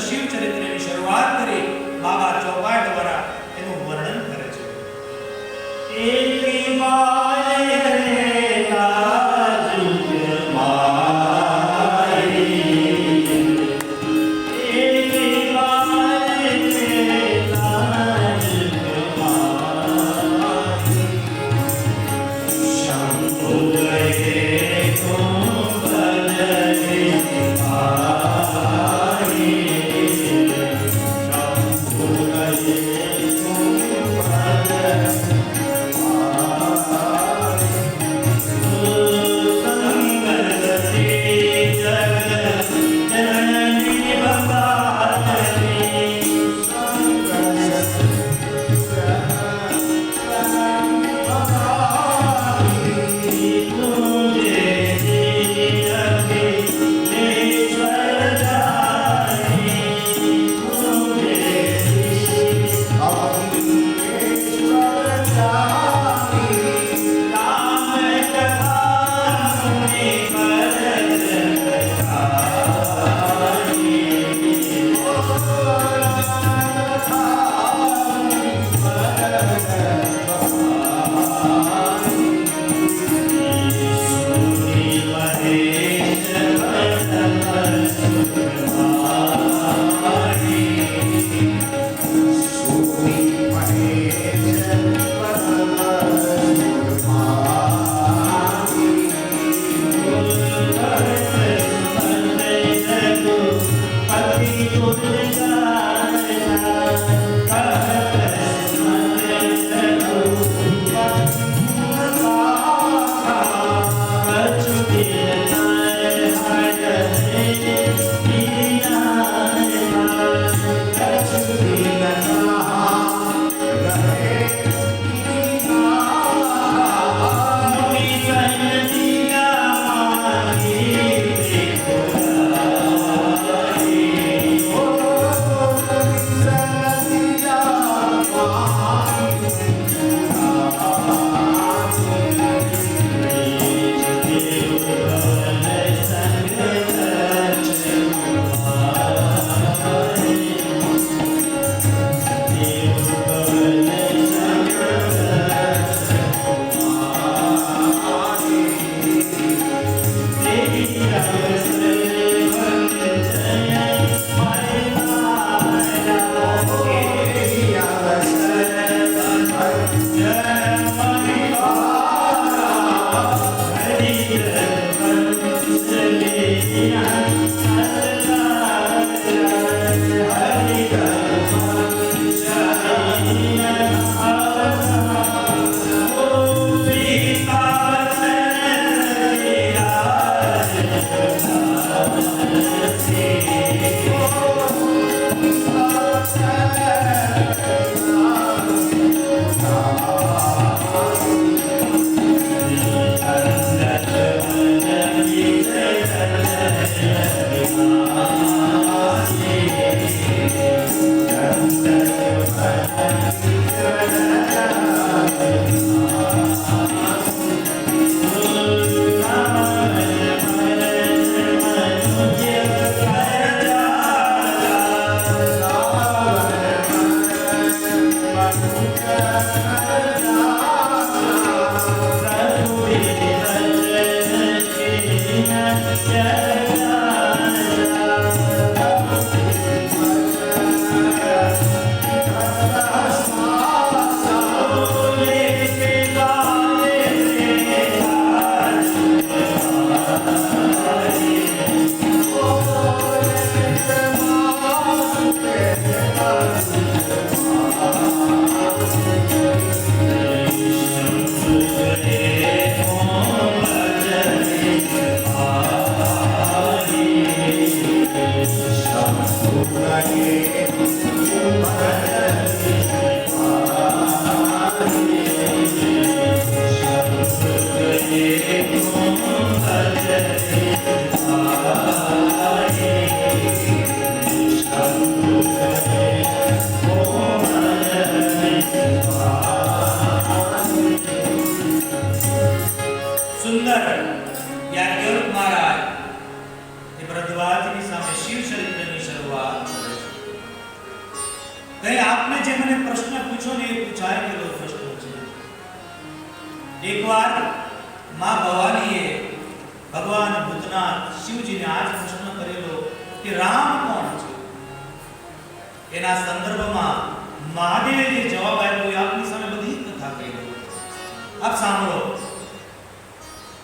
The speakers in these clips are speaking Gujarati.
શિવ ચરિત્રની શરૂઆત કરી બાબા ચોપાટ દ્વારા એનું વર્ણન કરે છે. એલી માય રે લાજ મારી, એલી માય રે લાજ મારી, શંભુ રે યાજ્ઞવલ્ક મહારાજ એ ભરદ્વાજની સામે શિવ ચરિત્રની શરૂઆત કરે છે. એટલે આપને જે મને પ્રશ્ન પૂછો ને એ પૂછાય ગયેલો પ્રશ્ન છે. એકવાર માં ભવાનીએ ભગવાન ભૂતનાથ શિવજીને આ જ પ્રશ્ન કરેલો કે રામ કોણ છે. એના સંદર્ભમાં મહાદેવે જે જવાબ આપ્યો એ આપની સામે બધી કથા કહી દઉં. આપ સાંભળો.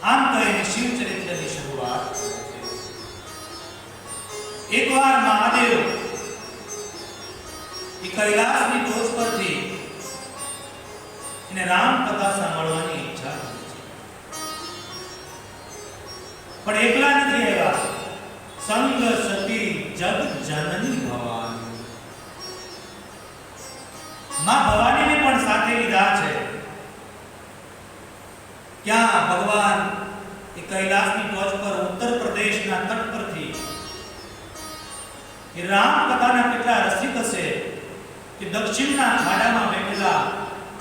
આમ કહીને શિવ ચરિત્રની શરૂઆત કરે છે. એકવાર મહાદેવ એ કૈલાસની ટોચ પરથી એને રામ કથા સાંભળવાની ઈચ્છા થઈ છે. પણ એકલા નથી આવ્યા. સંગ સતી જગ જનની ભવાની, માં ભવાનીને પણ સાથે લીધા છે. ક્યાં ભગવાન એ કૈલાસની ટોચ પર ઉત્તર પ્રદેશના તટ પરથી એ રામ કથાના કેટલા રસિક હશે કે દક્ષિણના ખાડામાં બેઠેલા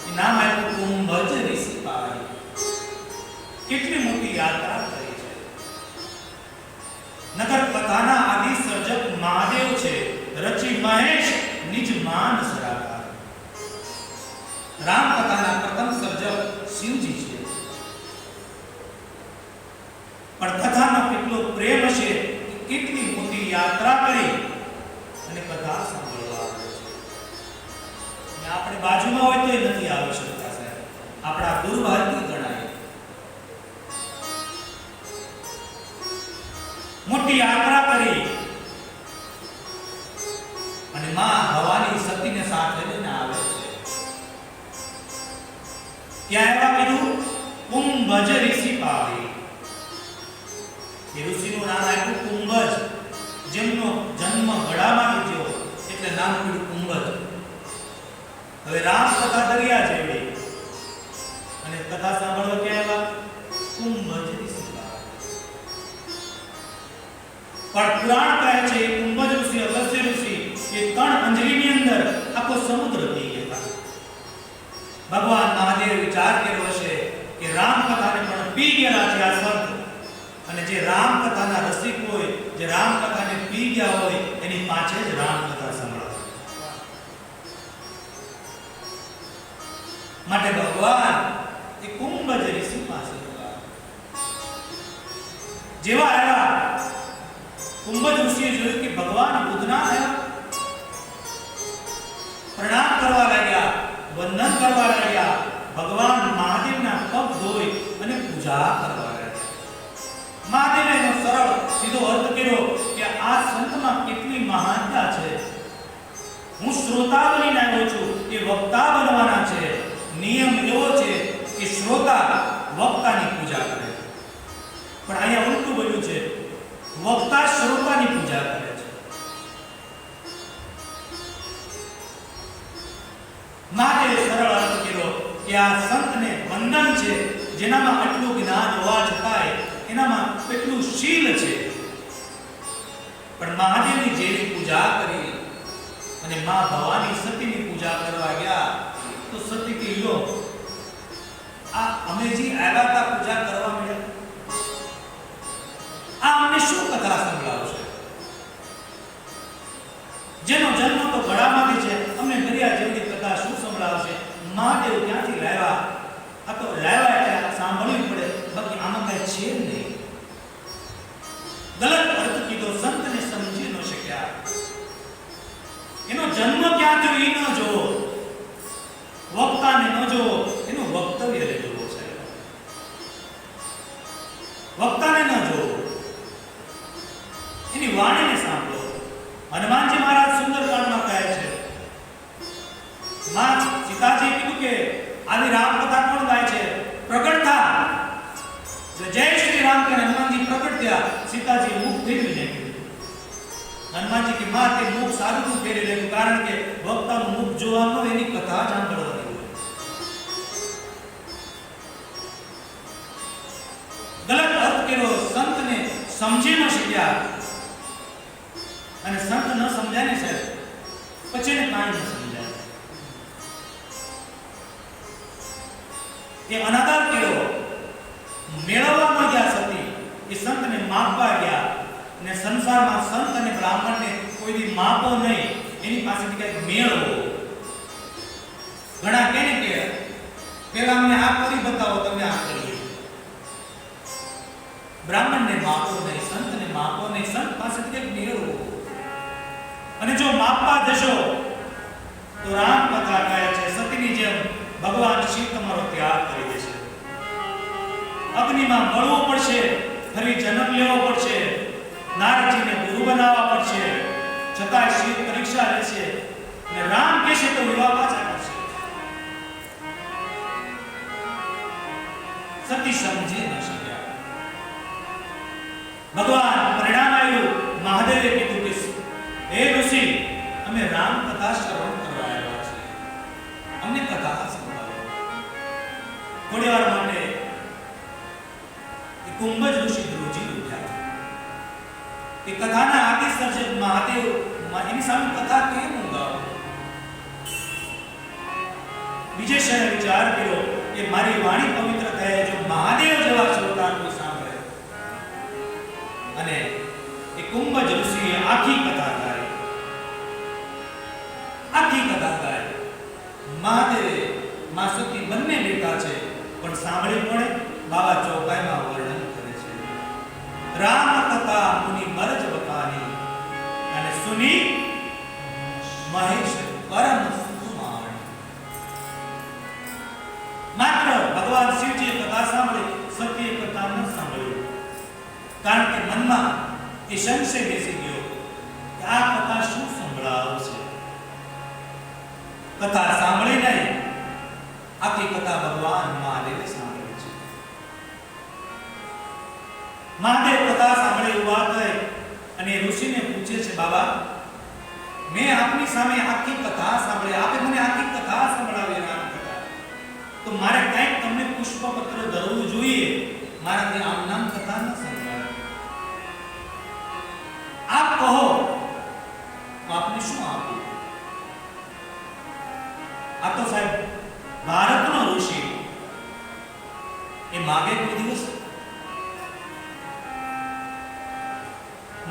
એ નામ આપ્યું કુંભજ ઋષિપાઈ. કેટલી મોટી યાત્રા કરી છે. નગર કથાના આદિ સર્જક મહાદેવ છે. રચી મહેશ નિજ માન સરાકાર. રામ કથાના પ્રથમ સર્જક શિવજી છે. પણ કથાનો કેટલો પ્રેમ હશે, કેટલી મોટી યાત્રા કરી અને કથા સાંભળવા આવે છે. આપણે બાજુમાં હોય તો નથી આવી શકતા સાહેબ. આપણા દુર્ભાગ્ય ગણાય. મોટી યાત્રા કરી અને માં ભવાની સતીને સાથે લઈને આવે છે. ક્યાં આવ્યા કીધું? કુંભજ ઋષિપાઈ. એ ઋષિનું નામ આપ્યું કુંભજ. જેમનો જન્મ ગળામાં થયો એટલે નામ પડ્યું કુંભજ. હવે રામ કથા દરિયા જેવી અને કથા સાંભળવા ક્યાં આવ્યા? કુંભજ ઋષિપાઈ. પણ પુરાણ કહે છે એ કુંભજ ઋષિ, અગસ્ત્ય ઋષિ એ 3 અંજલિની અંદર આખો સમુદ્ર પી ગયા. ભગવાન મહાદેવ વિચાર કર્યો હશે કે રામ કથાને પણ પી ગયેલા છે આ સંત. અને જે રામ કથાના રસિક હોય, જે રામ કથાને પી ગયા હોય એની પાછે જ રામ કથા સંભળાવે. માટે ભગવાન એ કુંભજ ઋષિ પાસે ગયા. જેવા આવ્યા કુંભજ ઋષિએ જોયું કે ભગવાન બુદ્ધના આવ્યા. પ્રણામ કરવા લાગ્યા, વંદન કરવા લાગ્યા. ભગવાન મહાદેવના પગ ધોઈ અને પૂજા કરવા લાગ્યા. મહાદેવે એનો સરળ સીધો અર્થ કર્યો કે આ સંતમાં કેટલી મહાનતા છે. હું શ્રોતા બનીને આવ્યો છું, એ વક્તા બનવાના છે. નિયમ એવો છે કે શ્રોતા વક્તાની પૂજા કરે. પણ અહીંયા ઉલટું બન્યું છે. વક્તા શ્રોતાની પૂજા કરે છે. મહાદેવે સરળ અર્થ કર્યો કે આ સંતને વંદન છે, જેનામાં આટલું જ્ઞાન હોવા છતાંય એનામાં કેટલું શીલ છે. પણ મહાદેવની જેની પૂજા કરી અને માં ભવાની સતીની પૂજા કરવા ગયા તો સતી કે લો આ અમે જે આવ્યા હતા પૂજા કરવા મળ્યા, આ અમને શું કથા સંભળાવશે? જેનો જન્મ તો ગળામાંથી છે, અમને દરિયા જેવી કથા શું સંભળાવશે? મહાદેવ ક્યાંથી લાવ્યા? આ તો લાવ્યા એટલે સાંભળવી પડે, બાકી આમાં કઈ છે નહીં. ગલત અર્થ કીધો. સંતને સમજી ન શક્યા. એનો જન્મ ક્યાં થયો એ ન જોવો, વક્તાને ન જોવો, એનું વક્તવ્ય જોવો છે. વક્તાને ન જોવો, એની વાણીને સાંભળો. હનુમાનજી મહારાજ સુંદરકાંડમાં કહે છે, માં સીતાજી કીધું કે આવી રામ કથા કોણ ગાય છે? પ્રગટ થા. જય શ્રી રામ કે હનુમાનજી પ્રગટ થયા. સીતાજી મુખ ફેરવી નાખ્યું. હનુમાનજી કે માં તે મુખ સારું ફેરવી નાખ્યું, કારણ કે વક્તાનું મુખ જોવાનું એની કથા સાંભળવાની હોય. ગલત અર્થ કર્યો. સંતને સમજી ન શક્યા. અને સંત ન સમજાય ને સાહેબ, પછી એને કાંઈ ન સમજાય. એ અનાદર કર્યો. મેળવવા ગયા સતી, એ સંતને માપવા ગયા. અને સંસારમાં સંત અને બ્રાહ્મણને કોઈ દી માપો નહીં, એની પાસેથી કંઈક મેળવો. ઘણા કહે ને કે પેલા મને આ કરી બતાવો, તમે આ કરી. બ્રાહ્મણને માપો નહીં, સંતને માપો નહીં, સંત પાસેથી કંઈક મેળવો. અને જો માપવા જશો તો રામ કથા કહે છે સતીની જેમ ભગવાન શિવ તમારો ત્યાગ કરી દેશે. અગ્નિમાં બળવું પડશે, ફરી જન્મ લેવો પડશે, નારદજીને ગુરુ બનાવવા પડશે, છતાં શિવ પરીક્ષા લેશે અને રામ કહેશે તો વિવાહ પાછા કરશે. સતી સમજી ન શક્યા. ભગવાન પરિણામ આવ્યું. મહાદેવે કીધું કે હે ઋષિ, અમે રામ કથા શ્રવણ કરવા આવ્યા છીએ, અમને કથા સંભળાવો. થોડી વાર માટે કુંભજ ઋષિ ધ્રુજી ઉઠ્યા. એ કથાના આદિ સર્જક મહાદેવ એની સામે કથા કેમ ઊંઘાવો? વિજયશય વિચાર કર્યો કે મારી વાણી પવિત્ર થાય જો મહાદેવ જેવા શ્રોતાનું સાંભળે. અને એ કુંભજ ઋષિએ આખી કથા ગાઈ. આખી કથા ગાઈ. મહાદેવે માં સતી બંને બેઠા છે, પણ સાંભળી કોણે? બાબા ચોપાઈમાં વર્ણન કરે છે. રામ કથા મુનિ મરજ બકાની અને સુની મહેશ પરમ સુકુમાર. માત્ર ભગવાન શિવજીએ કથા સાંભળી, સતીએ કથા ન સાંભળી. કારણ કે મનમાં એ સંશય બેસી ગયો કે આ કથા શું સંભળાવશે. કથા સાંભળી નહીં, આખી કથા ભગવાન મહાદેવે સાંભળી છે. મહાદેવ કથા સાંભળી ઉભા થઈ અને ઋષિને પૂછે છે, બાબા મેં આપની સામે આખી કથા સાંભળી, આપે મને આખી કથા સંભળાવી રામ કથા, તો મારે કંઈક તમને પુષ્પપત્ર ધરવું જોઈએ, મારાથી આમ નામ કથા ન સંભળાય. આપ કહો તો આપને શું આપું? આ તો સાહેબ ભારતનો ઋષિ, એ માગે કોઈ દિવસ?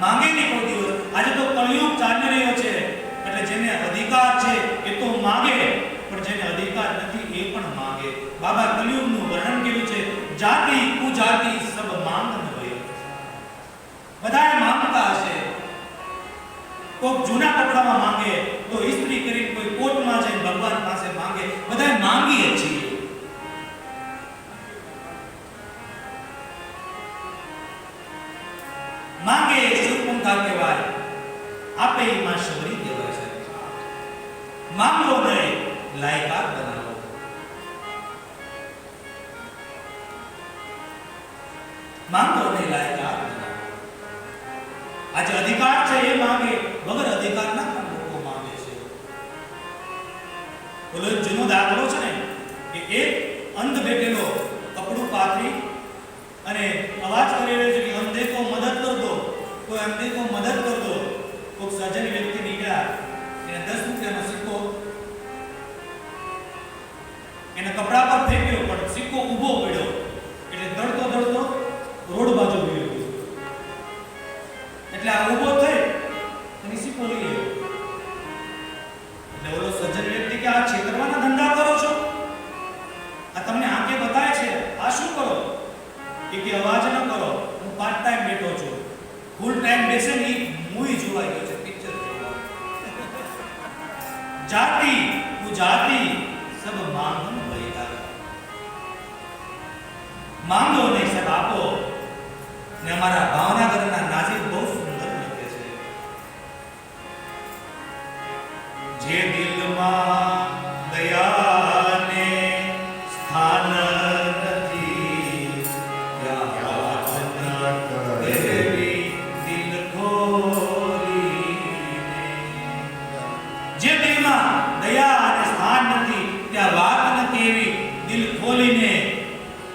માંગે નહીં કોઈ દિવસ. આજે તો કળિયુગ ચાલી રહ્યો છે, એટલે જેને અધિકાર છે એ તો માંગે, પણ જેને અધિકાર નથી એ પણ માંગે. બાબા કળિયુગનું વર્ણન કર્યું છે, જાતિ કુજાતિ સબ માંગન હોય. બધાએ માંગતા હશે. કોઈ જૂના કપડામાં માંગે, તો ઇસ્ત્રી કરીને કોઈ કોટમાં જઈને ભગવાન પાસે માંગે. બધાએ માંગીએ છીએ. માંગે શિવપંખા કહેવાય, આપે માં શબરી કહેવાય છે. માંગો નહીં, લાયકાત બનાવો. માંગો નહીં, લાયકાત બનાવો. આજે અધિકાર છે એ માંગે, વગર અધિકારના પણ લોકો માંગે છે. બોલો જૂનો દાખલો છે ને કે એક અંધ બેઠેલો કપડું પાથરી અને અવાજ કરી રહ્યો છે કે અંધે કો મદદ કર દો, કોઈ અંધે કો મદદ કર દો. કોઈ સજ્જન વ્યક્તિ નીકળ્યા, એને 10 રૂપિયાનો સિક્કો એને કપડા પર ફેંક્યો, પણ સિક્કો ઊભો પડ્યો એટલે દડતો દડતો રોડ બાજુ ગયો. એટલે આ ઊભો થઈ અને સિક્કો લઈ ગયો. એટલે ઓલો સજ્જન વ્યક્તિ કે આ છેતરવાના ધંધા કરો છો? આ તમને આંખે બતાય છે, આ શું કરો? કે અવાજ ન કરો, હું પાર્ટ ટાઈમ બેઠો છું. ફૂલ ટાઈમ બેસે ને મૂવી જોવાઈ ગયો છે, પિક્ચર જોવા. જાતિ કુજાતિ સબ માંગન ભયતા. માંગો નહીં સબ આપો. ને અમારા ભાવનગરના નાઝીર બહુ સુંદર લખે છે, જે દિલમાં દયાને સ્થાન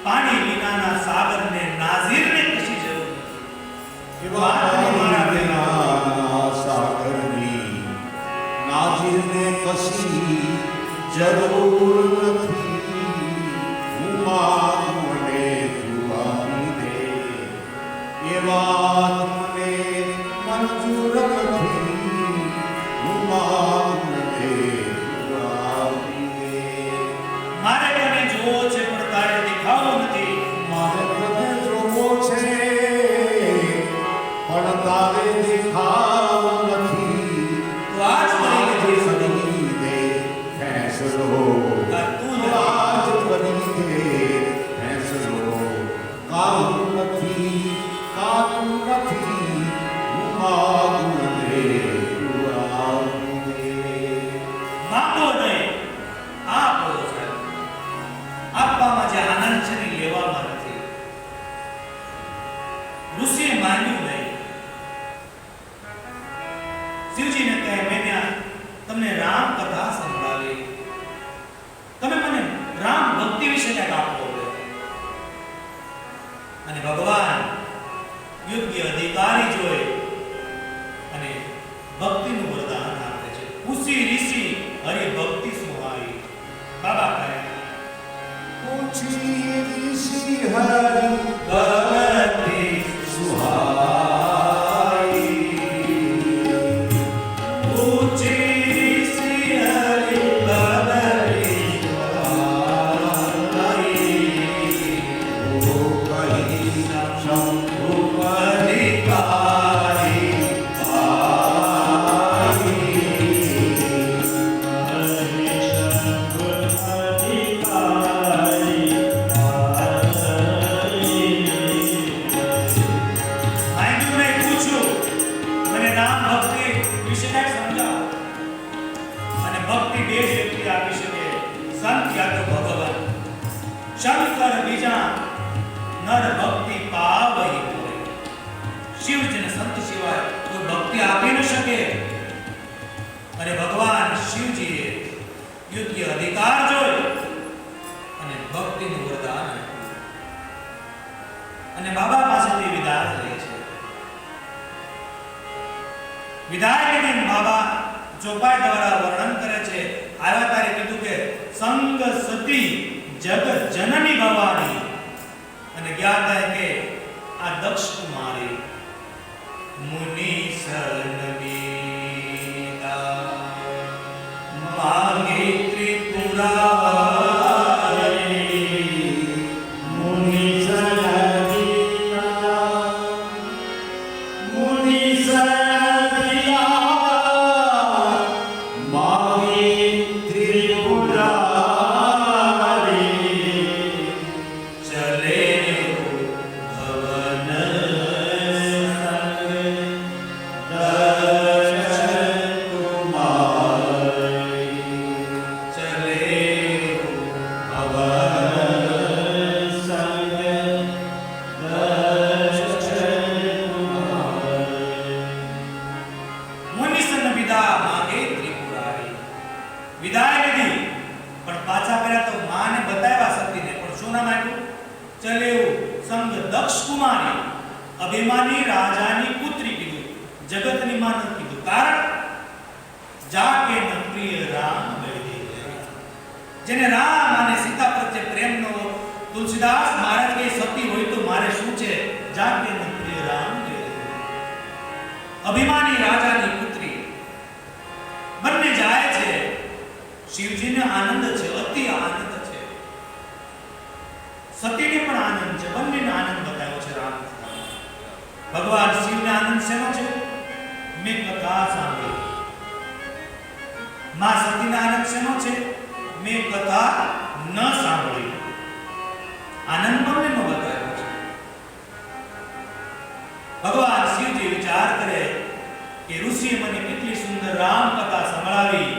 પાણી વિનાના સાગરને નાઝીરને કશી જરૂર નથી. પાણી વિનાના સાગરની નાઝીરને કશી જરૂર નથી. હું મને જુવાની દે એ વાત મને મંજૂર નથી. હું મને જુવાની દે. માતું નથી હું માગું રે તું આવજે. માંગો નહીં, આપો છે. આપવામાં જે આનંદ છે ને લેવામાં નથી. ઋષિએ માંગ્યું નહીં. શિવજીને કહે મેં તમને રામ કથા સંભળાવી, તમે મને રામ ભક્તિ વિશે કંઈક આપો. અને ભગવાન યોગ્ય અધિકારી જોઈ અને ભક્તિનું વરદાન આપે છે. ઉસી ઋષિ હરિ ભક્તિ સુહાઈ. બાબા કહે ઊંચી ઋષિ હરિ ભક્તિ સુહાઈ. ઊંચી ઋષિ હરિ ભક્તિ સુહાઈ. ઓ કહી શંભુ અધિકારી શંકર બીજા નર ભક્તિ પાવઈ હોય. શિવજીને સંત સિવાય કોઈ ભક્તિ આપી ન શકે. અને ભગવાન શિવજીએ યોગ્ય અધિકાર જોઈ અને ભક્તિનું વરદાન આપ્યું. અને બાબા પાસેથી વિદાય લે છે. વિદાય લઈને બાબા ચોપાઈ દ્વારા વર્ણન કરે છે. આવ્યા તારે કીધું કે સંગ સતી જગત જનની ભવાની. અને ગયા થાય કે આ દક્ષ કુમારી મુનિ સનબીતા માગે ત્રિપુરારી. મુનિ સનબીતા મુનિ સનબીતા માગે ત્રિપુરારી. ચલે ભવન મુનિ સન્નબિદા માગે ત્રિપુરારી. વિદાય લીધી પણ પાછા કર્યા તો માને બતાવ્યા સતીને. પણ શું નામ આપ્યું? ચલેવું સંગ દક્ષ કુમારી. અભિમાની રાજાની પુત્રી કીધું, જગતની માં નથી કીધું. કારણ જાકે ન પ્રિય રામ બેઠી. જેને રામ અને સીતા પ્રત્યે પ્રેમ ન હોય. તુલસીદાસ મહારાજ કે સતી હોય તો મારે શું છે? જાકે ન પ્રિય રામ બેઠી. અભિમાની રાજાની પુત્રી બંને જાય છે. શિવજીને આનંદ છે, અતિ આનંદ છે. સતીને પણ આનંદ છે. બંનેને આનંદ બતાવ્યો છે રામ. ભગવાન શિવને આનંદ શેનો છે? મેં કથા સાંભળી. માં સતીને આનંદ શેનો છે? મેં કથા ન સાંભળી. આનંદ બંનેનો બતાવ્યો છે. ભગવાન શિવજી વિચાર કરે કે ઋષિએ મને કેટલી સુંદર રામ કથા સંભળાવી.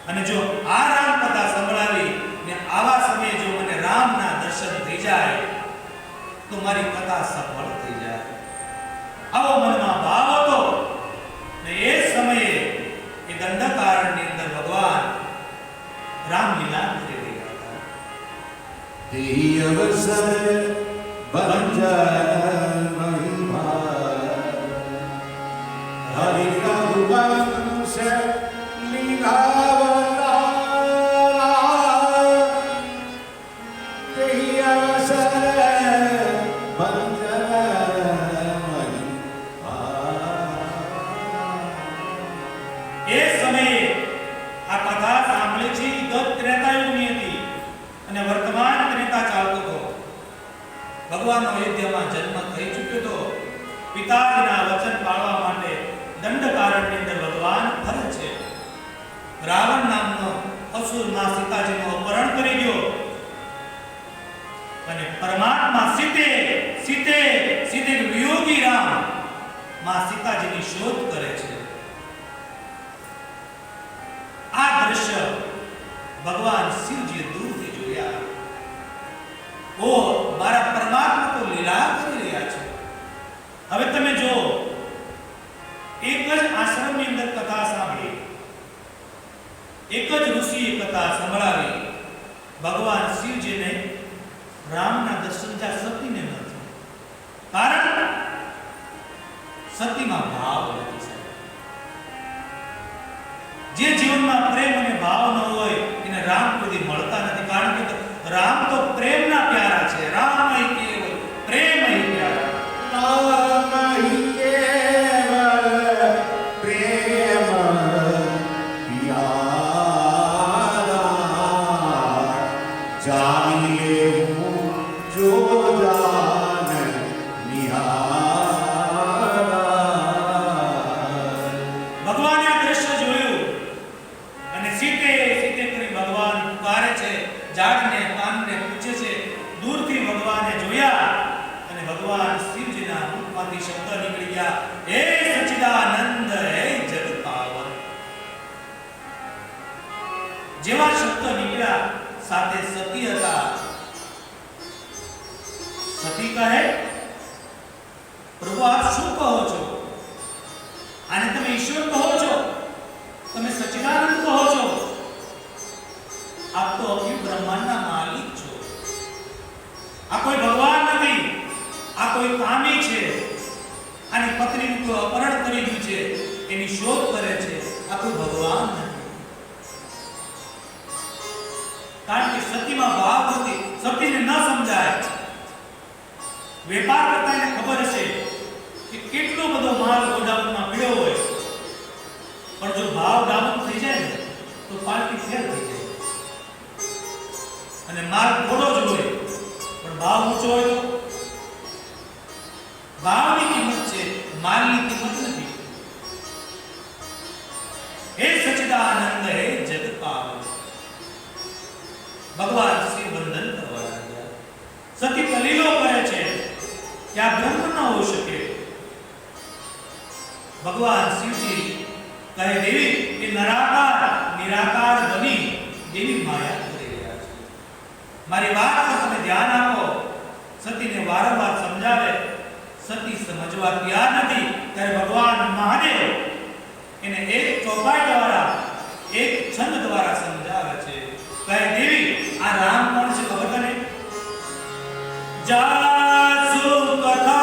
અને જો આ રામ કથા સંભળાવી ને આવા સમયે જો મને રામના દર્શન થઈ જાય તો મારી કથા સફળ થઈ જાય. આવો મનમાં ભાવ હતો. ને એ સમયે એ દંડકારણ્યની અંદર ભગવાન રામલીલા કરી રહ્યા હતા. તે અવસર ભંજન મહિમા હરિ રઘુવંશ લીલાવતારા. તે અવસર ભંજન મહિમા. એ સમયે આ કથા સાંભળી છે. ગત ત્રેતાયુગની હતી અને વર્તમાન ત્રેતા ચાલતો હતો. ભગવાનનો અયોધ્યામાં જન્મ થઈ ચૂક્યો હતો. પિતાજીના વચન પાળવા માટે દંડકારણ્યની અંદર ભગવાન ફરે છે. રાવણ નામનો અસુર માં સીતાજીનું અપહરણ કરી ગયો અને પરમાત્મા સીતે માં સીતાજીની શોધ કરે છે. આ દ્રશ્ય ભગવાન શિવજીએ દૂરથી જોયા. ઓ મારા પરમાત્મા તો લીલા કરી રહ્યા છે. હવે તમે જો એક જ આશ્રમની અંદર કથા સાંભળી, એક જ ઋષિએ કથા સંભળાવી. ભગવાન શિવજીને રામના દર્શન જ્યાં સતીને નથી. કારણ સતીમાં ભાવ નથી. જે જીવનમાં પ્રેમ અને ભાવ ન હોય એને રામ કોઈ મળતા નથી. કારણ કે રામ તો પ્રેમના પ્યારા છે. રામ કેવલ પ્રેમ પ્યારા. ભગવાન શિવજીના મુખમાંથી શબ્દ નીકળી ગયા, હે સચ્ચિદાનંદ, હે જગત પાવન. જેવા શબ્દ નીકળ્યા સાથે સતી હતા. સતી કહે, પ્રભુ આપ શું કહો છો? આને તમે ઈશ્વર કહો છો? તમે સચ્ચિદાનંદ કહો છો? આપ તો અખિલ બ્રહ્માંડના માલિક છો. આ કોઈ ભગવાન નથી. આ કોઈ કામી છે. આની પત્નીનું કોઈ અપહરણ કરી દીધું છે, એની શોધ કરે છે. આ કોઈ ભગવાન નથી. કારણ કે સતીમાં ભાવ નથી. સતીને ન સમજાય. વેપાર કરતા એને ખબર હશે કે કેટલો બધો માલ ગોડાઉનમાં પડ્યો હોય, પણ જો ભાવ ડાઉન થઈ જાય ને તો પાર્ટી ફેલ થઈ જાય. અને માલ થોડો જ હોય પણ ભાવ ઊંચો હોય તો ભાવની કિંમત છે, માલની કિંમત નથી. હે સચ્ચિદાનંદ, હે જગત પાવન. ભગવાન શ્રી વંદન કરવા લાગ્યા. સતી કલીલો કહે છે કે આ બ્રહ્મ ન હોઈ શકે. ભગવાન શિવજી કહે, દેવી એ નિરાકાર બની દેવી માયા કરી રહ્યા છે. મારી વાત પર તમે ધ્યાન આપો. સતીને વારંવાર સમજાવે. સતી સમજવા તૈયાર નથી. ત્યારે ભગવાન મહાદેવ એને એક ચોપાઈ દ્વારા, એક છંદ દ્વારા સમજાવે છે. કહે, દેવી આ રામ કોણ છે ખબર તને? જાસુ કથા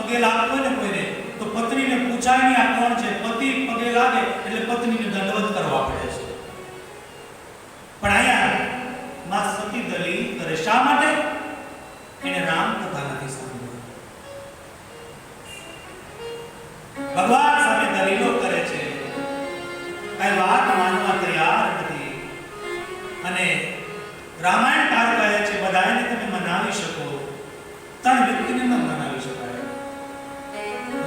પગે લાગતો હોય ને કોઈને તો પત્નીને પૂછાય નહીં આ કોણ છે. પતિ પગે લાગે એટલે પત્નીને દંડવત કરવા પડે છે. પણ અહીંયા માં સતી દલીલ કરે. શા માટે? એને રામ કથા નથી સાંભળી. ભગવાન સામે દલીલો કરે છે, કઈ વાત માનવા તૈયાર નથી. અને રામાયણકાર કહે છે બધાને તમે મનાવી શકો, ત્રણ વ્યક્તિને ન મનાવી શકાય.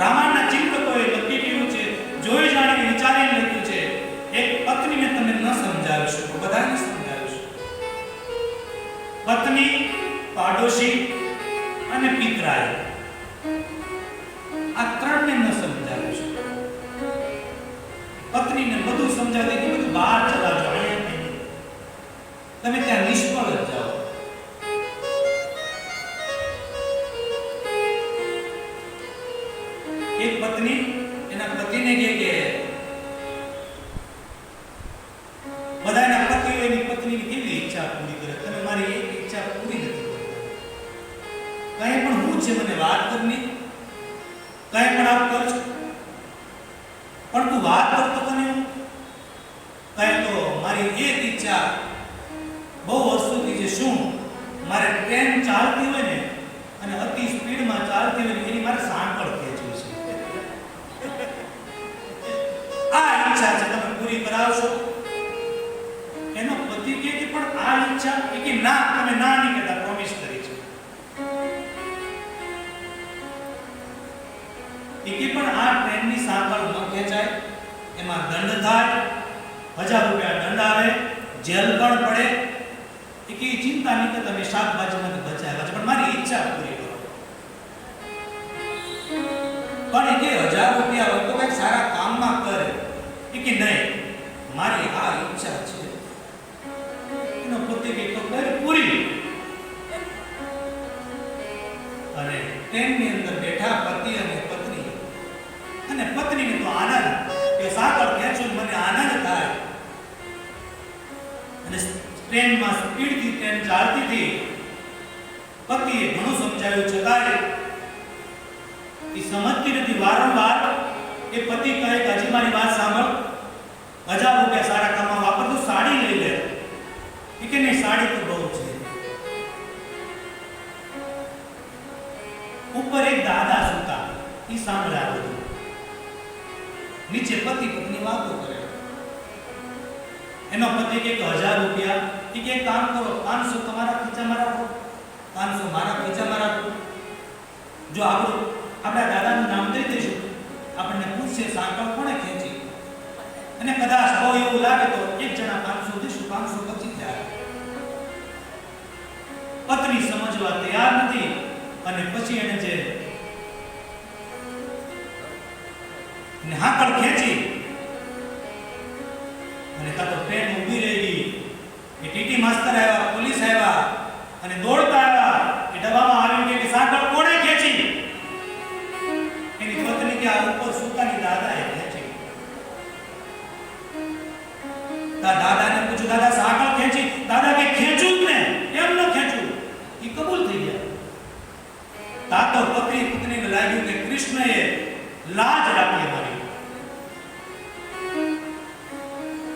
રામાયણના ચિંતકોએ નક્કી કર્યું છે, જોઈ જાણીને વિચારીને લખ્યું છે, એક પત્નીને તમે ન સમજાવી શકો, બધાને સમજાવી શકો. પત્ની, પાડોશી અને પિતરાઈ, આ ત્રણને ન સમજાવી શકો. પત્નીને બધું સમજાવી કે બધું બહાર ચલાવજો, અહીંયા નહીં, તમે ત્યાં નિષ્ફળ જ જાઓ. એક પત્ની એના પતિને કહે કે બધાના પતિઓ એની પત્નીની કેવી ઈચ્છા પૂરી કરે, તમે મારી એક ઈચ્છા પૂરી નથી કરતા. કઈ પણ હું છે મને વાત કરની, કઈ પણ આપ કરજો, પણ તું વાત કરતો કને હું કઈ તો મારી એક ઈચ્છા બહુ વર્ષોથી છે. શું? મારે ટ્રેન ચાલતી હોય ને અને અતિ સ્પીડમાં ચાલતી હોય એની મારે સાંકળ ખેંચવી છે. આ ઈચ્છા છે, તમે પૂરી કરાવશો? એનો પતિ કહે કે પણ આ ઈચ્છા કે ના, તમે ના નહીં કહેતા, પ્રોમિસ કરી છે. કે પણ આ ટ્રેનની સાંકળ ન ખેંચાય, એમાં દંડ થાય, 1000 રૂપિયા દંડ આવે, જેલ પણ પડે. કે ચિંતા નહીં કે તમે શાકભાજીમાંથી બચાવ્યા છે, પણ મારી ઈચ્છા પૂરી કરો. પણ કે 1000 રૂપિયા હોય તો કઈક સારા કામમાં કરે. કે નહીં, મારી આ ઈચ્છા છે. એનો પતિ કે તો કરે પૂરી. અને ટ્રેનની અંદર બેઠા પતિ અને પત્ની, અને પત્નીને તો આનંદ કે સાકળ ખેંચું મને આનંદ થાય. અને ટ્રેનમાં સ્પીડથી ટ્રેન ચાલતી હતી, પતિએ ઘણું સમજાવ્યું છતાંય એ સમજતી નથી. વારંવાર એ પતિ કહે કે હજી મારી વાત સાંભળ, 1000 રૂપિયા સારા કામમાં વાપરતો, સાડી લઈ લે. કે નહીં, સાડી તો બહુ છે. ઉપર એક દાદા સુતા, એ સાંભળ્યા બધું. નીચે પતિ પત્ની વાતો કરે. એનો પતિ કે 1000 રૂપિયા, કે એક કામ કરો, 500 તમારા ખીચામાં રાખો, 500 મારા ખીચામાં રાખો. જો આપણા દાદાનું નામ દઈ દઈશું, આપણને પૂછશે સાંકળ કોણે ખેંચી, અને કદાચ બહુ એવું લાગે તો એક જણા 500 દઈશું, 500 બચી જાય. પત્ની સમજવા તૈયાર નથી. અને પછી એને જે હાકળ ખેંચી અને કાં તો ટ્રેન ઊભી રહી ગઈ. એ ટીટી માસ્તર આવ્યા, પોલીસ આવ્યા અને દોડતા આવ્યા. એ ડબ્બામાં આવી કે સાંકળ કોણે ખેંચી? એની પત્ની કે આ ઉપર સુતાની દાદાએ ખેંચી. દાદાને પૂછ્યું, દાદા સાંકળ ખેંચી? દાદા કે ખેંચું જ ને, એમ ન ખેંચું. એ કબૂલ થઈ ગયા. તાતો પત્નીને લાગ્યું કે કૃષ્ણએ લાજ રાખી મારી.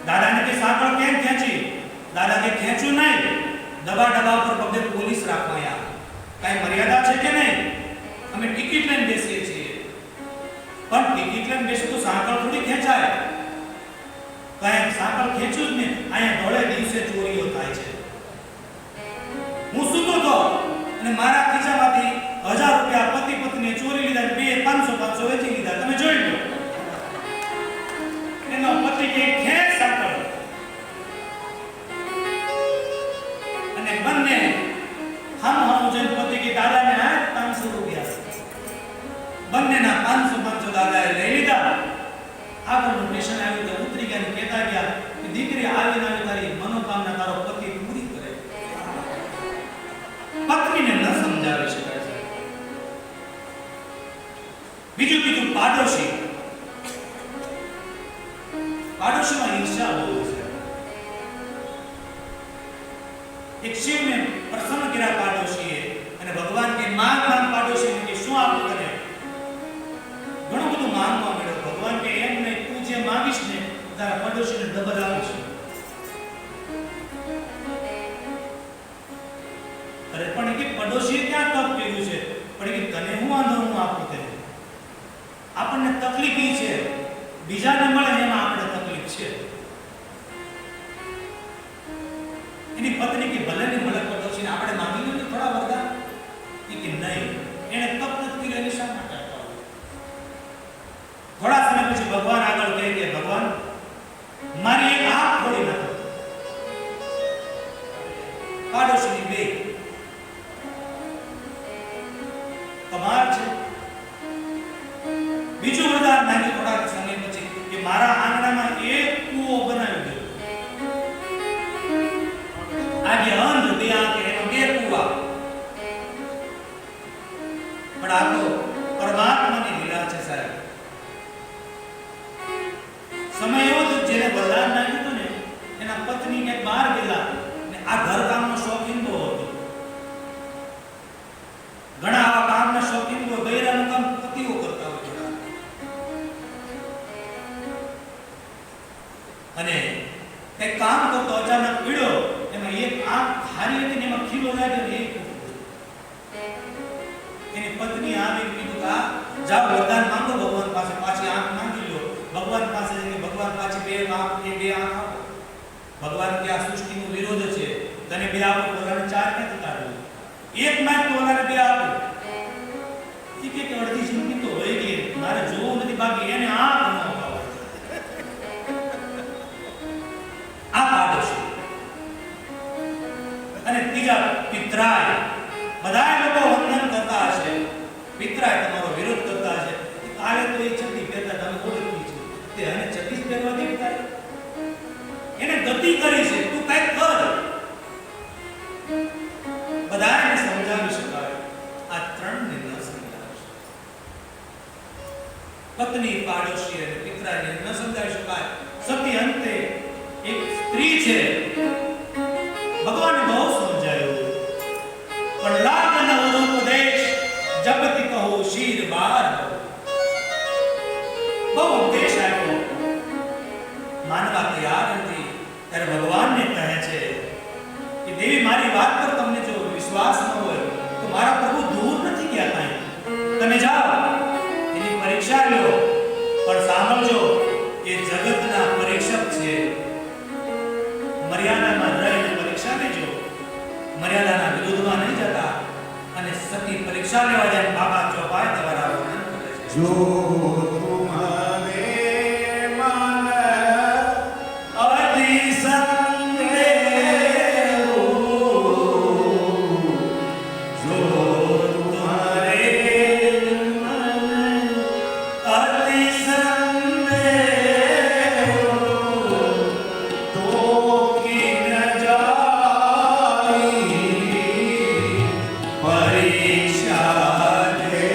દાદાને કે સાંકળ કેમ ખેંચી? દાદા કે ખેંચું નહીં, દબા પર પગે પોલીસ રાખવાયા. કઈ મર્યાદા છે કે નહીં? અમે ટિકિટ લઈને બેસીએ છીએ, પણ ટિકિટ લઈને બેસું તો સાંકળ થોડી ખેંચાય. કઈ સાંકળ ખેંચું જ ને. અહીંયા ધોળે દિવસે ચોરીઓ થાય છે. હું સૂતો તો અને મારા ખિસ્સામાંથી 1000 રૂપિયા પતિ પત્નીએ ચોરી લીધા, બે 500 વેચી લીધા. તમે જોઈ લો. એનો પતિ કે ખેંચ સાંકળ, અને બંને હમ જઈને પતિ કે દાદાને આ 500 રૂપિયા, બંનેના 500 દાદાએ લઈ લીધા. આગળનું સ્ટેશન આવ્યું તો ઉતરી ગયા, કહેતા ગયા કે દીકરી આવીને તારી મનોકામના તારો પતિ પૂરી કરે. પત્નીને ન સમજાવી શકાય છે. બીજું પાડોશીમાં ઈર્ષ્યા બહુ છે. એક શિવને પ્રસન્ન કર્યા પાડોશીએ, અને ભગવાન કે માંગ પાડોશીને કે શું આપું તને? તારા પડોશીને ડબલ આપીશ. અરે પણ એ કે પડોશીએ ક્યાં તપ કર્યું છે? પણ એ તને હું વાંધો હું આપું તેને? આપણને તકલીફ ઈ છે બીજાને મળે એમાં આપણે તકલીફ છે. એની પત્ની કે ભલે ની મળે પડોશીને આપણે માંગી લો ને થોડા વરદાન. એ કે નહીં, એને તપ નથી કર્યું એની શા માટે આપ્યા? થોડા સમય પછી ભગવાન આગળ કહે કે ભગવાન મારી એક આંખ ફોડી નાખો. પાડોશીની બે કમાલ છે. બીજું વરદાન માંગ્યું થોડા સમય પછી કે મારા આંગણામાં એક કૂવો બનાવી દો. આજે અંધ બે આંખે એનો બે કૂવા. પણ આ તો પરમાત્માની લીલા છે સાહેબ. સમય એવો તો જેને વરદાન માંગ્યું હતું ને એના પત્ની કે બહાર ગયેલા ને આ ઘરકામનો શોખીન બહુ હતો. ઘણા આવા કામના શોખીન બહુ બૈરાનું કામ પતિઓ કરતા હોય ઘણા. અને એક કામ કરતો અચાનક પીડ્યો, એમાં એક આંખ હારી હતી ને એમાં ખીલો લાગ્યો ને એક એની પત્ની આવી કીધું કે જાઓ વરદાન માંગો ભગવાન પાસે, પાછી આંખ માંગી લો. ભગવાન પાસે જઈને ભગવાન પાછી બે આંખ આપો. ભગવાન કે આ સૃષ્ટિનો વિરોધ છે, તને બે આપો ઓલાને ચાર ક્યાંથી કાઢવું? એક માં તો ઓલાને બે આપો. એ કે અડધી જિંદગી તો વહી ગઈ, મારે જોવું નથી બાકી એને આંખ ન અપાવો. આ પાડોશી. અને ત્રીજા પિતરાય. બધા લોકો વંદન કરતા હશે, પિતરાય તમારો વિરોધ કરતા હશે. કાલે તો એ છત્તી પહેરતા તમે ઓળખી છે તે અને છત્તી પહેરવા દે તારે? એને ગતિ કરી છે, તું કઈ કર. બધાને સમજાવી શકાય, આ ત્રણને ન સમજાવી શકાય. પત્ની, પાડોશી અને પિતરાને ન સમજાવી શકાય. સતી અંતે એક સ્ત્રી છે, ભગવાને બહુ સમજાયું પણ લાગન ઉપદેશ જગતી કહો શીર બાર. બહુ ઉપદેશ આપ્યો, માનવા તૈયાર નથી. ત્યારે ભગવાનને કહે છે કે દેવી મારી વાત પર તમને જો વિશ્વાસ ન હોય તો મારા પ્રભુ દૂર નથી ગયા કાંઈ. તમે જાઓ એની પરીક્ષા લો, પણ સાંભળજો એ જગતના પરીક્ષક છે. મર્યાદામાં રહીને પરીક્ષા લેજો, મર્યાદાના વિરુદ્ધમાં નહીં જતા. અને સતી પરીક્ષા લેવા જાય બાબા ચોપાઈ દ્વારા વર્ણન કરે છે. જો તુમ્હારે મન અતિ સંદેહ હો, જો તુમ્હારે મન અતિ સંદેહ હો, તો કિન જાઈ પરીક્ષા દે.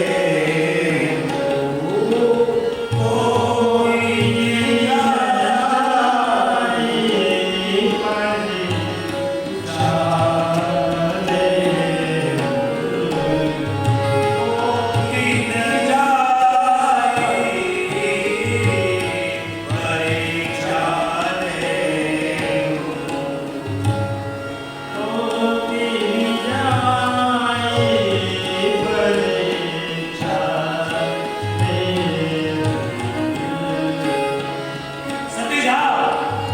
સતી જાઓ,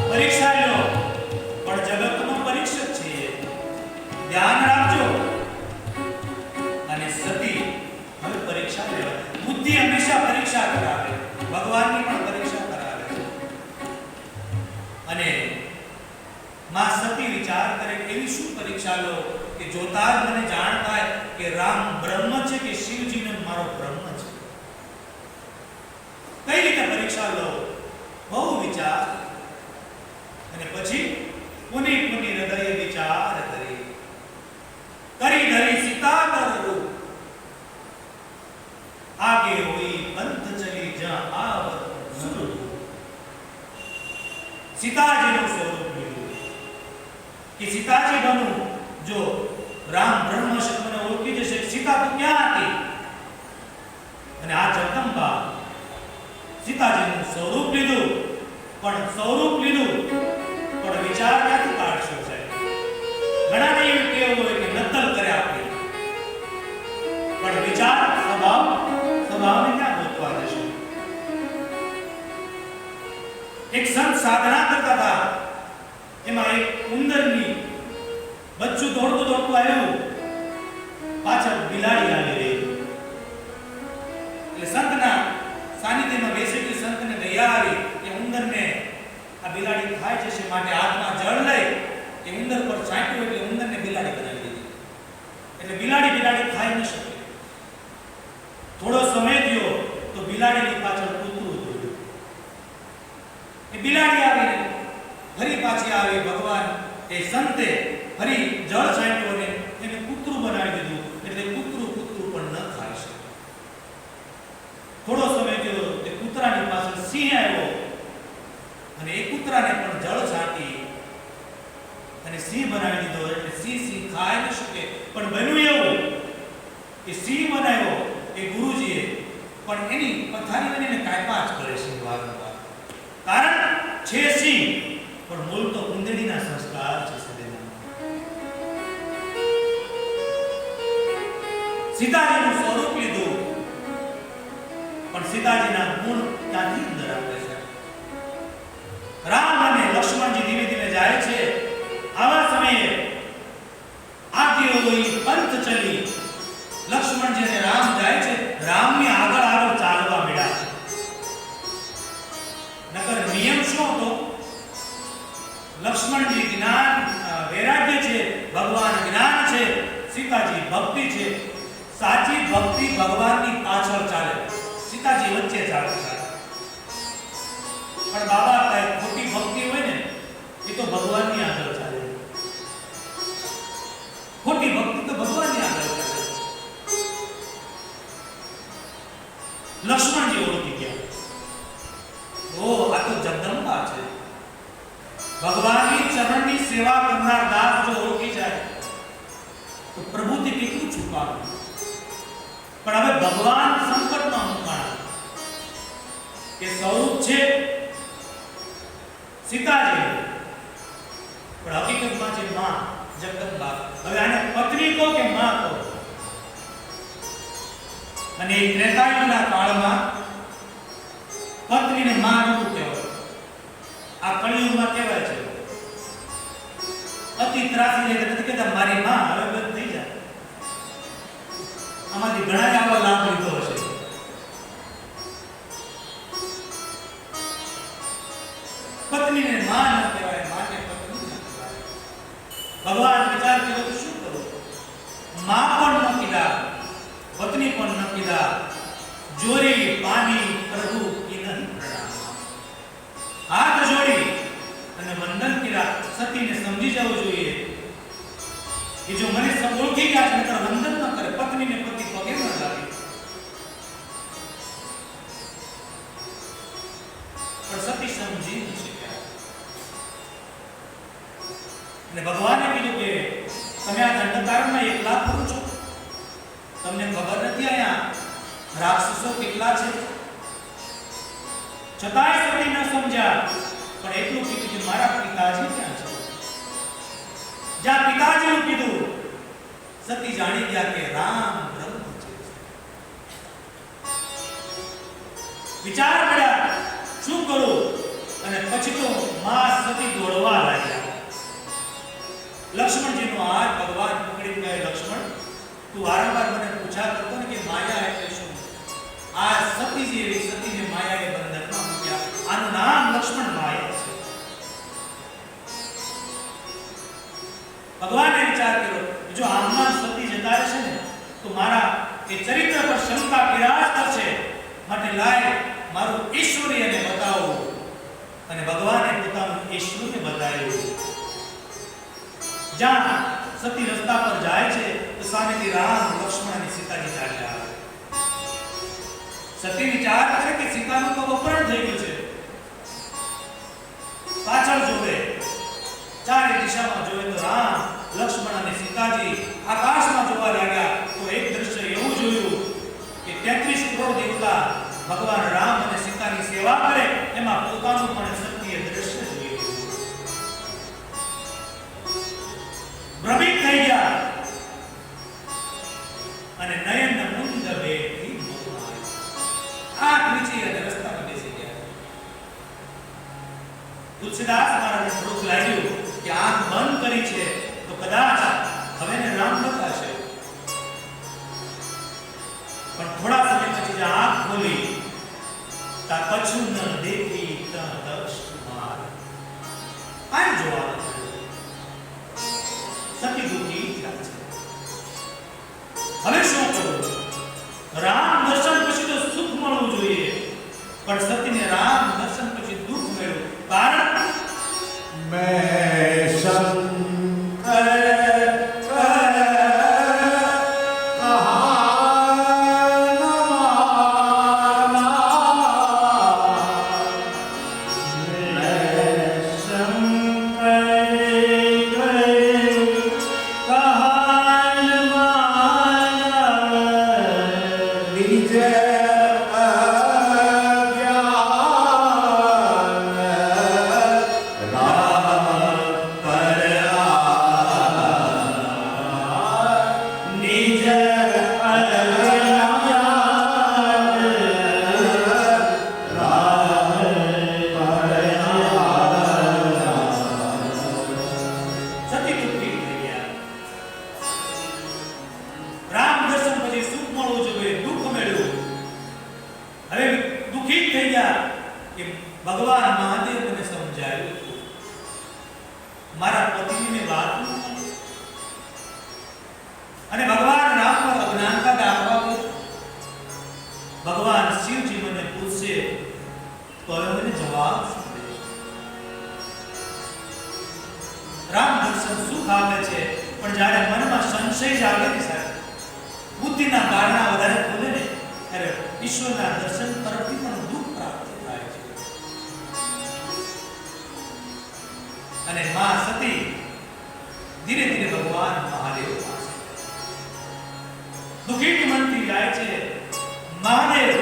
પરીક્ષા લો, પણ જગતનો પરીક્ષક છે, ધ્યાન રાખજો. અને સતી હવે પરીક્ષા લેવા, બુદ્ધિ હંમેશા પરીક્ષા કરાવે, ભગવાનની પણ પરીક્ષા કરાવે છે. અને માં સતી વિચાર કરે કે એવી શું પરીક્ષા લો કે જોતા જ મને જાણ થાય કે રામ બ્રહ્મ છે કે શિવજીનો મારો બ્રહ્મ છે. કઈ રીતે પરીક્ષા લો? બહુ વિચાર. અને પછી પુની પુની હૃદય વિચાર કરી ધરી સીતા કર રૂપ આગે હોઈ બંધ ચલી જ્યાં આવત સુર. સીતાજીનું સ્વરૂપ લીધું કે સીતાજી બનું. જો રામ બ્રહ્મ શબ્દને ઓળખી જશે સીતા તો ક્યાં હતી? અને આ જગદંબા સીતાજીનું સ્વરૂપ લીધું, પણ સ્વરૂપ લીધું પણ વિચાર ક્યાંથી કાઢશો સાહેબ? ઘણાને એવી ટેવ હોય કે નકલ કરે આપણી, પણ વિચાર સ્વભાવને ક્યાં ગોતવા જશે? એક સંત સાધના કરતા હતા, એમાં એક ઉંદરની બચ્ચું દોડતું આવ્યું, પાછળ બિલાડી આવી રહી. એટલે સંતના સાનિધ્યમાં બેસેલી સંતને દયા આવી કે ઉંદરને આ બિલાડી ખાઈ જશે, માટે હાથમાં જળ લઈ એ ઉંદર પર છાંટ્યું, એટલે ઉંદરને બિલાડી બનાવી દીધી. એટલે બિલાડી ખાઈ ન શકે. થોડો સમય થયો તો બિલાડીની પાછળ કૂતરું દોડ્યું. એ બિલાડી આવી ફરી પાછી આવી. ભગવાન એ સંતે ફરી જળ છાંટ્યું અને એને કૂતરું બનાવી દીધું. એટલે કૂતરું પણ ન ખાઈ શકે. થોડો સમય થયો તે કૂતરાની પાછળ સિંહ આવ્યો અને એ કૂતરાને પણ જળ છાંટી અને સિંહ બનાવી દીધો. એટલે સિંહ ખાઈ ન શકે. પણ બન્યું એવું કે સિંહ બનાવ્યો એ ગુરુજીએ, પણ એની પથારી બનીને કાયપા જ કરે છે વારંવાર. કારણ છે સિંહ, પણ મૂળ તો ઉંદરડીના સંસ્કાર છે. સીતાજીનું સ્વરૂપ લીધું, પણ સીતાજીના ગુણ ક્યાંથી અંદર આવે છે? રામ અને લક્ષ્મણજી ધીમે ધીમે જાય છે. આવા સમયે આદિયોગી પંથ ચલી લક્ષ્મણજી અને રામ જાય છે. રામની આગળ ચાલવા મળ્યા. નકર નિયમ શું હતો? લક્ષ્મણજી જ્ઞાન વૈરાગ્ય છે, ભગવાન જ્ઞાન છે, સીતાજી ભક્તિ છે. સાચી ભક્તિ ભગવાનની પાછળ ચાલે, સીતાજી વચ્ચે ચાલે. પણ બાબા કહે ખોટી ભક્તિ હોય ને એ તો ભગવાનની આગળ ચાલે. ખોટી ભક્તિ તો ભગવાનની આગળ ચાલે. લક્ષ્મણજી ઓળખી ગયા, ઓ આ તો જગદંબા છે. ભગવાનની ચરણની સેવા કરનાર દાસ જો ઓળખી જાય તો પ્રભુથી કેટલું છુપાવે. પણ હવે ભગવાન સંકટમાં મુકાણા. એ સ્વરૂપ છે સીતાજી, પણ હકીકતમાં છે માં જગદંબા. હવે આને પત્ની કહો કે માં કહો? અને ત્રેતાયુગના કાળમાં પત્નીને માં નહોતું કહેવાય. આ કળિયુગમાં કહેવાય છે. અતિ ત્રાસી જાય નથી કહેતા મારી માં, હવે બંધ થઈ જાય. આમાંથી ઘણા આવા લાભ લીધો હશે. પત્નીને માં ન કહેવાય, માને પત્ની ન કહેવાય. ભગવાન વિચાર કર્યો શું કરો? માં પણ ન કીધા, પત્ની પણ ન કીધા. જોરી પાની પ્રભુ કી નહીં પ્રણામ. હાથ જોડી અને વંદન કર્યા. સતીને સમજી જવું જોઈએ કે જો મને ઓળખી ગયા છે નકર વંદન ન કરે. પત્નીને પતિ પગે ન લાગે. પણ સતી સમજી ન શક્યા. અને ભગવાને કીધું કે તમે આ દંડકારણમાં એકલા ફરો છો, તમને ખબર નથી અહીંયા રાક્ષસો કેટલા છે. છતાંય સતી ન સમજ્યા. પણ એટલું કીધું કે મારા પિતાજી ક્યાં છે? જ્યાં પિતાજીનું કીધું સતી જાણી ગયા કે રામ બ્રહ્મ છે. વિચાર કર્યા શું કરું? અને પછી તો માં સતી દોડવા લાગ્યા. લક્ષ્મણજીનો હાથ ભગવાન પકડી કહે, લક્ષ્મણ તું વારંવાર મને પૂછા કરતો ને કે માયા એટલે શું? આ સતીજી એવી સતીને માયાએ બંધનમાં મૂક્યા. આનું નામ લક્ષ્મણ માયા છે. ભગવાને વિચાર કર્યો જો આમમાં સતી જતા રહેશે ને તો મારા એ ચરિત્ર પર શંકા વિરાજ કરશે, માટે લાય મારું ઈશ્વરીયને બતાવો. અને ભગવાને પોતાનું ઈશ્વરને બતાવ્યું. જ્યાં સતી રસ્તા પર જાય છે તો સામેથી રામ, લક્ષ્મણ અને સીતાજી ચાલ્યા આવે. સતી વિચાર કરે કે સીતાનું તો અપહરણ થઈ ગયું છે. પાછળ જોવે, ચારે દિશામાં જોવે તો રામ, લક્ષ્મણ અને સીતાજી આકાશમાં જોવા લાગ્યા. તો એક દ્રશ્ય એવું જોયું કે 33 કરોડ દેવતા ભગવાન રામ અને સીતાની સેવા કરે, એમાં પોતાનું પણ સતીએ દ્રશ્ય જોયું. ભ્રમિત થઈ ગયા અને નયન મુંદ બેઠી મોમાં આ નીચે અને રસ્તામાં બેસી ગયા. તુલસીદાસ મહારાજને થોડુંક લાગ્યું કે આંખ બંધ કરી છે તો કદાચ હવે ને રામ બતાશે, પણ થોડા સમય પછી જે આંખ ખોલી તા કછું ન દેખી તા દક્ષ માર આઈ જોવા સતી દુખી થાય છે. હવે શું કરવું? રામ દર્શન પછી તો સુખ મળવું જોઈએ, પણ સતીને રામ દર્શન પછી દુઃખ મળ્યું. કારણ मैं शंकर ભગવાન મહાદેવ મને સમજાયું મારા પતિની વાત અને ભગવાન રામ પર અજ્ઞાનતા દાખવા. ભગવાન શિવજી મને પૂછશે તો હવે મને જવાબ શું દઈશ? રામ દર્શન સુખ આપે છે, પણ જ્યારે મનમાં સંશય જાગે ને સાહેબ, બુદ્ધિના બારણા વધારે ખોલે ને ત્યારે ઈશ્વરના દર્શન તરફથી પણ દુઃખ પ્રાપ્ત થાય છે. અને માં સતી ધીરે ધીરે ભગવાન મહાદેવ પાસે દુઃખિત મનથી જાય છે. મહાદેવ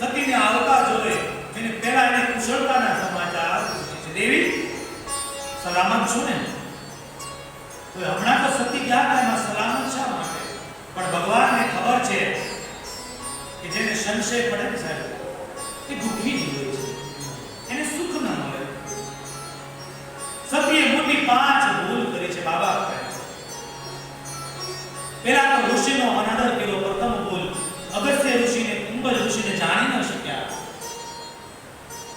સતીને આવતા જોવે એને પહેલા એને કુશળતાના સમાચાર પૂછે છે. દેવી સલામત છો ને? તો હમણાં તો સતી ગયા હતા, એમાં સલામત શા માટે? પણ ભગવાનને ખબર છે કે જેને સંશય પડે ને સાહેબ એ દુઃખી જ હોય છે, એને સુખ ન મળે. સતીએ મોટી 5 ભૂલ કરી છે. બાબા કહે છે પહેલા તો ઋષિનો અનાદર કર્યો. પ્રથમ ભૂલ, અગસ્ત્ય ઋષિને કુંભજ ઋષિને જાણી ન શક્યા.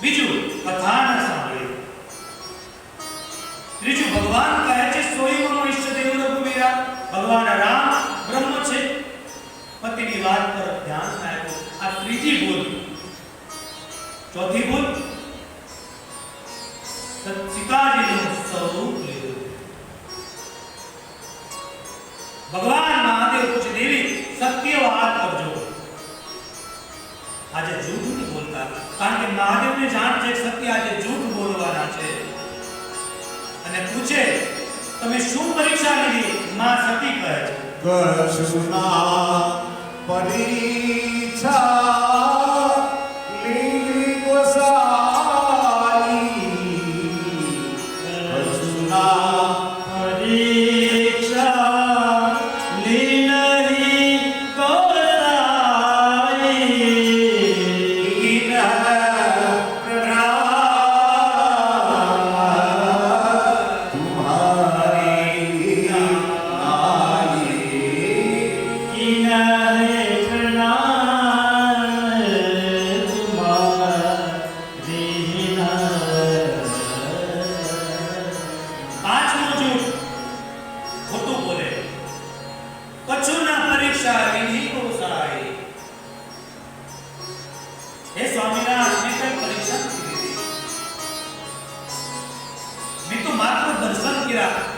બીજું, કથા ન સાંભળી. ત્રીજું, ભગવાન કહે છે સોઈમનો ઈષ્ટદેવ રઘુવીરા, ભગવાન રામ બ્રહ્મ છે, પતિની વાત પર ધ્યાન આપ્યું. આ ત્રીજી ભૂલ. ચોથી ભૂલ, સીતાજીનું સ્વરૂપ લીધું. ભગવાન મહાદેવ પૂછે દેવી સત્ય વાત કરજો, આજે જૂઠ નહીં બોલતા, કારણ કે મહાદેવને જાણ છે સત્ય આજે જૂઠ બોલવાના છે. અને પૂછે તમે શું પરીક્ષા લીધી? માં સતી કહે છે કશુના પરીક્ષા લીધી ગોસાઈ, કશુના પરીક્ષા લીધી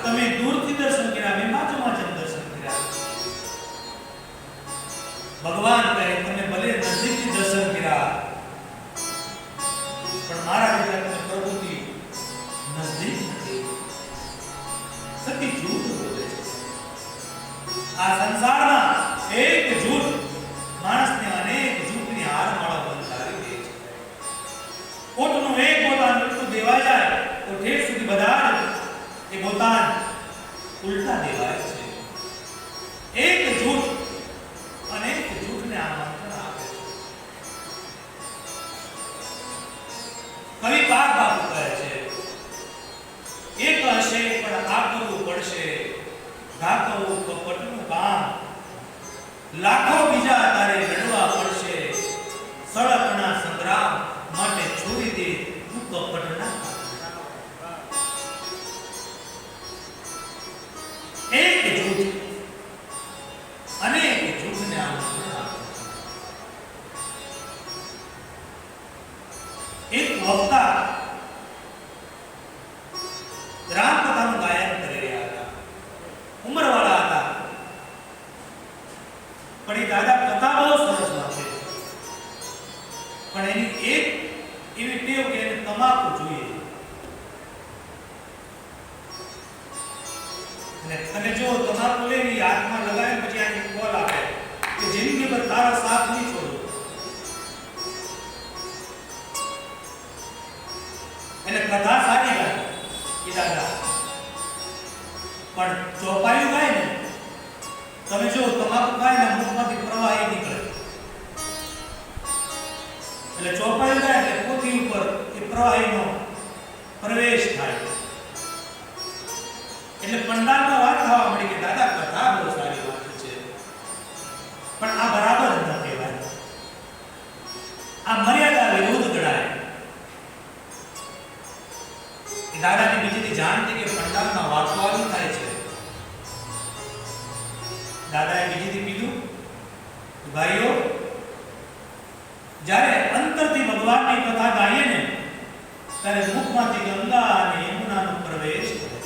તમે દૂરથી દર્શન કર્યા, મેં બાજુમાં જ દર્શન કર્યા. ભગવાન કહે તમે ભલે નજીકથી દર્શન કર્યા, પણ મારા જેટલા તમે પ્રભુથી નજીક નથી. સતી જૂઠ બોલે છે. આ સંસારમાં એક જૂઠ માણસને અનેક જૂઠની હારમાળા બંધાવી દે છે. કોટનું એક પોતાનું એટલું દેવાઈ જાય બીજા તારે લડવા પડશે સળકના સંગ્રામ માટે છોડી દે તું કપટના એક જૂથ અનેક જૂથને આમંત્રણ આપે. એક વક્તા રામકથાનું ગાયન કરી રહ્યા હતા. ઉંમરવાળા હતા, પણ એ દાદા કથા બહુ સરસ વાંચે, પણ એની એક એવી ટેવ કે એને તમાકુ જોઈએ. અને તમે જો તમાકુ લેવી હાથમાં લગાવે પછી આની કોલ આપે કે જિંદગી પર તારા સાથ નહીં છોડો. એટલે કથા સારી ગાય એ દાદા, પણ ચોપાયું ગાય ને તમે જો તમાકુ ગાય ને મુખમાંથી પ્રવાહી નીકળે, એટલે ચોપાયું ગાય એટલે પોથી ઉપર એ પ્રવાહીનો પ્રવેશ થાય. એટલે પંડાલમાં વાત થવા મળી કે દાદા કથા બહુ સારી વાત છે, પણ આ બરાબર ન કહેવાય, આ મર્યાદા વિરુદ્ધ ગણાય. એ દાદાની બીજીથી જાણતી કે પંડાલમાં વાતો આવી થાય છે. દાદાએ બીજીથી કીધું ભાઈઓ, જ્યારે અંતરથી ભગવાનની કથા ગાઈએ ને ત્યારે મુખમાંથી ગંગા અને યમુનાનો પ્રવેશ થાય.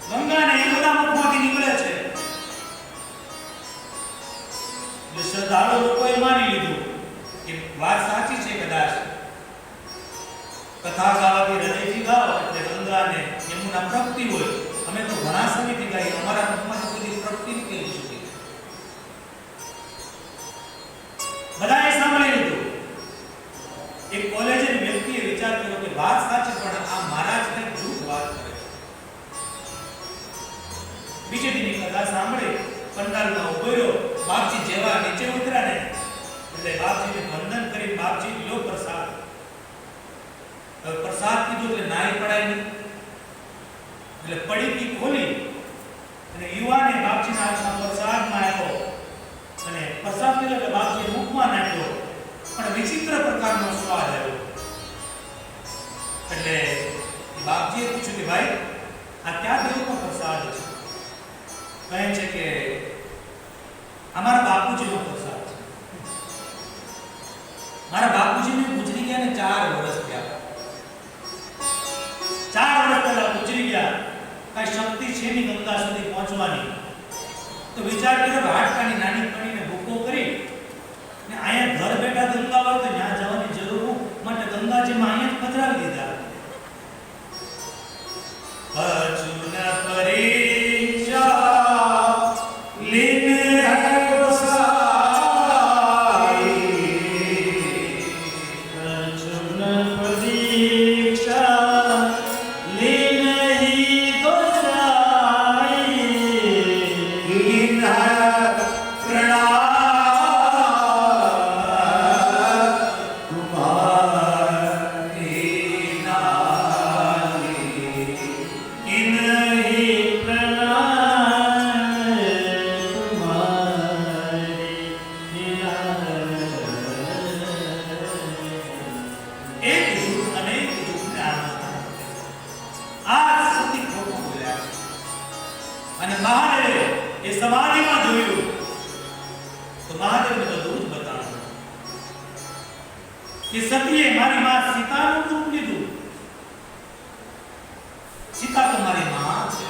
ગંગા અને યમુના મુખમાંથી નીકળે છે. એટલે શ્રદ્ધાળુ લોકોએ માની લીધું કે વાત સાચી છે. કદાચ કથા ગાવાથી હૃદયથી ગાઓ એટલે ગંગા અને યમુના પ્રગતિ હોય. અમે તો ઘણા સમયથી ગાઈએ, અમારા મુખમાંથી કોઈ પ્રગતિ નહીં કરી શકી. બધાએ સાંભળી લીધું. એક કોલેજની વ્યક્તિએ વિચાર કર્યો કે વાત સાચી, પણ આ મહારાજ કંઈક જૂઠ વાત કરે. બીજે દિનની કથા સાંભળી પંડાલમાં ઉભો રહ્યો. બાપજી જેવા નીચે ઉતર્યા ને એટલે બાપજીને વંદન કરી બાપજી લો પ્રસાદ. હવે પ્રસાદ કીધું એટલે નાઈ પડાય નહીં, એટલે પડીકી ખોલી અને યુવાને બાપજીના હાથમાં પ્રસાદમાં આપ્યો અને પ્રસાદ લીધો એટલે બાપજી મુખમાં નાખ્યો, પણ વિચિત્ર પ્રકારનો સ્વાદ આવ્યો. એટલે બાપજીએ પૂછ્યું કે ભાઈ આ ક્યાં દેવનો પ્રસાદ છે? કહે છે કે અમારા બાપુજીનો પ્રસાદ છે. મારા બાપુજીને ગુજરી ગયા ને 4 વર્ષ થયા. 4 વર્ષ પહેલા ગુજરી ગયા. કઈ શક્તિ છે નહીં ગંગા સુધી પહોંચવાની. તો વિચાર કર્યો હાડકાની નાની કણીને ભૂકો કરી ને અહીંયા ઘર બેઠા ગંગા હોય તો ત્યાં જવાની જરૂર માટે ગંગાજીમાં અહીંયા જ પધરાવી દીધા. અર્જુન પરીક્ષા અને મહાદેવે એ સમાધિમાં જોયું તો મહાદેવને બધું જ બતાવ્યું કે સતીએ મારી માં સીતાનું રૂપ લીધું. સીતા તો મારી માં છે.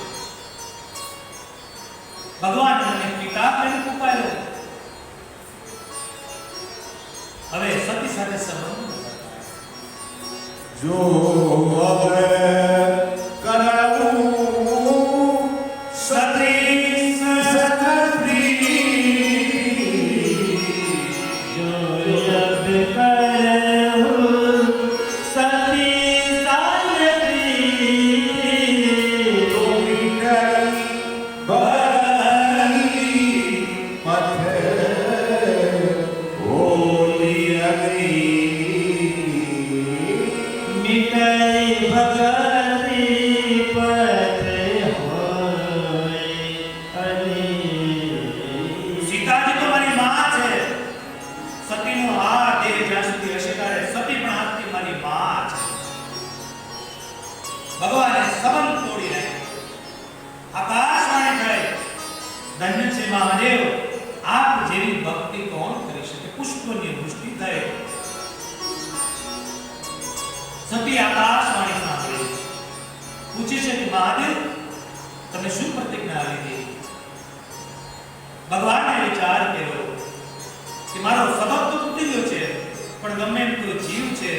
ભગવાન મને પિતા કરીને પુકાર્યો. હવે સતી સાથે સંબંધ જો હવે કરાવું સતી સતપ્રી જો યબ કરાવું સતી સાયત્રી તો મીઠાઈ બની મથે હોલી અગી મિટાઈ ભગત મહાદેવ આપ જેવી ભક્તિ કોણ કરી શકે? પુષ્પની વૃષ્ટિ થાય. સતી આકાશવાણી સાંભળી પૂછે છે કે મહાદેવ તમે શું પ્રતિજ્ઞા લીધી? ભગવાને વિચાર કર્યો કે મારો સબબ તો તૂટી ગયો છે, પણ ગમે એમ તો જીવ છે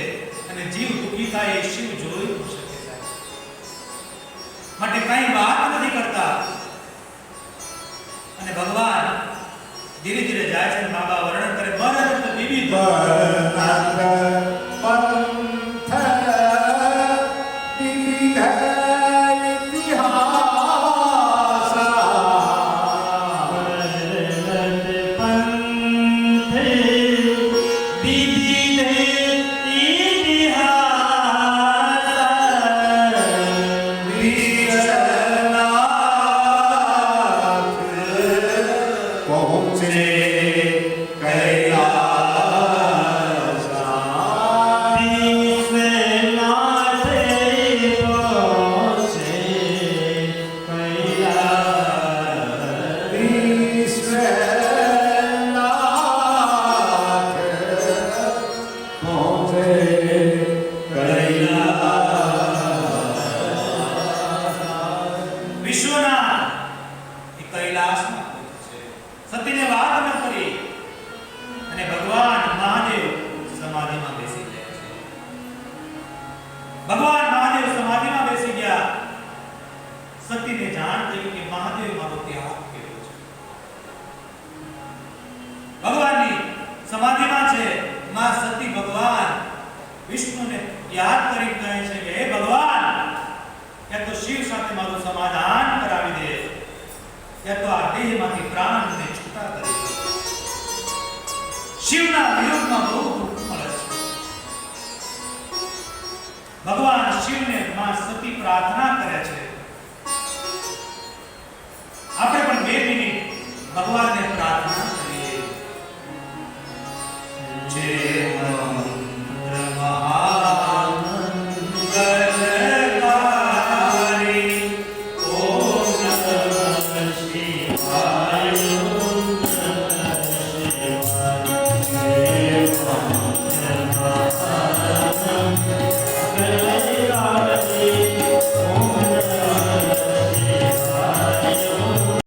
અને જીવ દુઃખી થાય એ શિવ જોઈ ન શકે સાહેબ. માટે કઈ વાત નથી કરતા અને ભગવાન ધીરે ધીરે જાય છે. બાબા વર્ણન કરે બરત વિવિધ જે